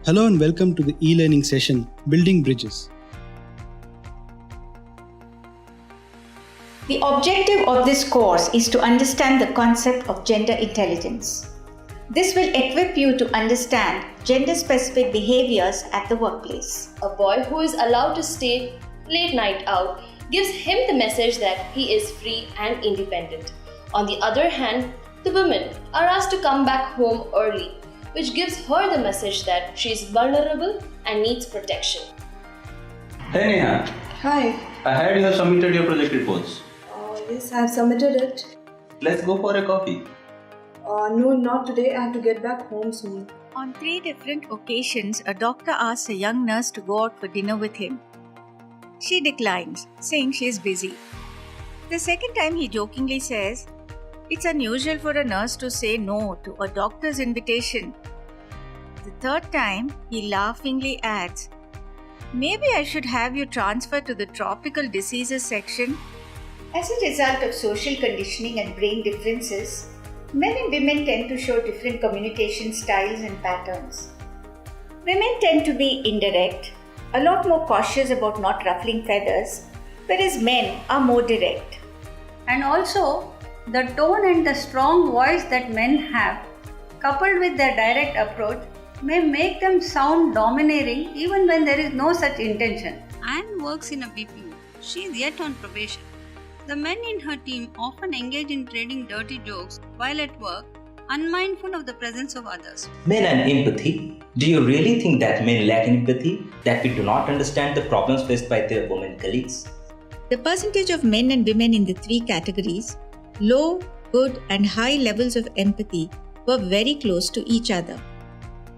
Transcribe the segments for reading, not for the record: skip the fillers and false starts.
Hello and welcome to the e-learning session, Building Bridges. The objective of this course is to understand the concept of gender intelligence. This will equip you to understand gender-specific behaviors at the workplace. A boy who is allowed to stay late night out gives him the message that he is free and independent. On the other hand, the women are asked to come back home early, which gives her the message that she is vulnerable and needs protection. Hey Neha, Hi. I heard you have submitted your project reports. Yes, I have submitted it. Let's go for a coffee. No, not today. I have to get back home soon. On 3 different occasions, a doctor asks a young nurse to go out for dinner with him. She declines, saying she is busy. The second time, he jokingly says, "It's unusual for a nurse to say no to a doctor's invitation." The third time, he laughingly adds, "Maybe I should have you transferred to the tropical diseases section." As a result of social conditioning and brain differences, men and women tend to show different communication styles and patterns. Women tend to be indirect, a lot more cautious about not ruffling feathers, whereas men are more direct. And also, the tone and the strong voice that men have, coupled with their direct approach, may make them sound domineering even when there is no such intention. Anne works in a BPO. She is yet on probation. The men in her team often engage in trading dirty jokes while at work, unmindful of the presence of others. Men and empathy. Do you really think that men lack empathy? That we do not understand the problems faced by their women colleagues? The percentage of men and women in the 3 categories, low, good, and high levels of empathy, were very close to each other.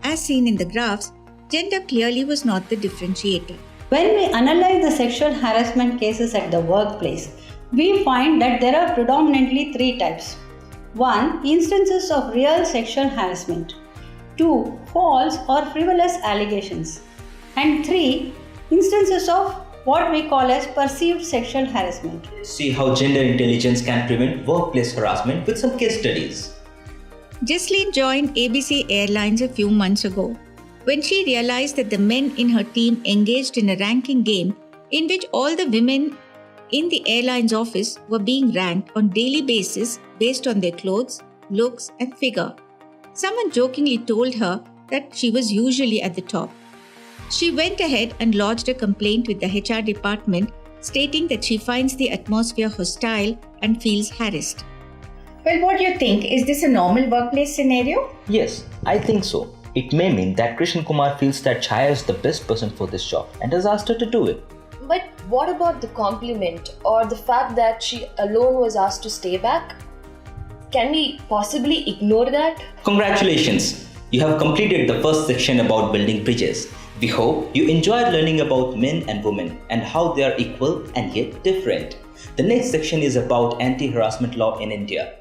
As seen in the graphs, gender clearly was not the differentiator. When we analyze the sexual harassment cases at the workplace, we find that there are predominantly 3 types. 1. Instances of real sexual harassment. 2. False or frivolous allegations. And 3. Instances of what we call as perceived sexual harassment. See how gender intelligence can prevent workplace harassment with some case studies. Jesslyn joined ABC Airlines a few months ago when she realized that the men in her team engaged in a ranking game in which all the women in the airline's office were being ranked on daily basis based on their clothes, looks, and figure. Someone jokingly told her that she was usually at the top. She went ahead and lodged a complaint with the HR department stating that she finds the atmosphere hostile and feels harassed. Well, what do you think? Is this a normal workplace scenario? Yes, I think so. It may mean that Krishan Kumar feels that Chaya is the best person for this job and has asked her to do it. But what about the compliment or the fact that she alone was asked to stay back? Can we possibly ignore that? Congratulations! You have completed the first section about building bridges. We hope you enjoyed learning about men and women and how they are equal and yet different. The next section is about anti-harassment law in India.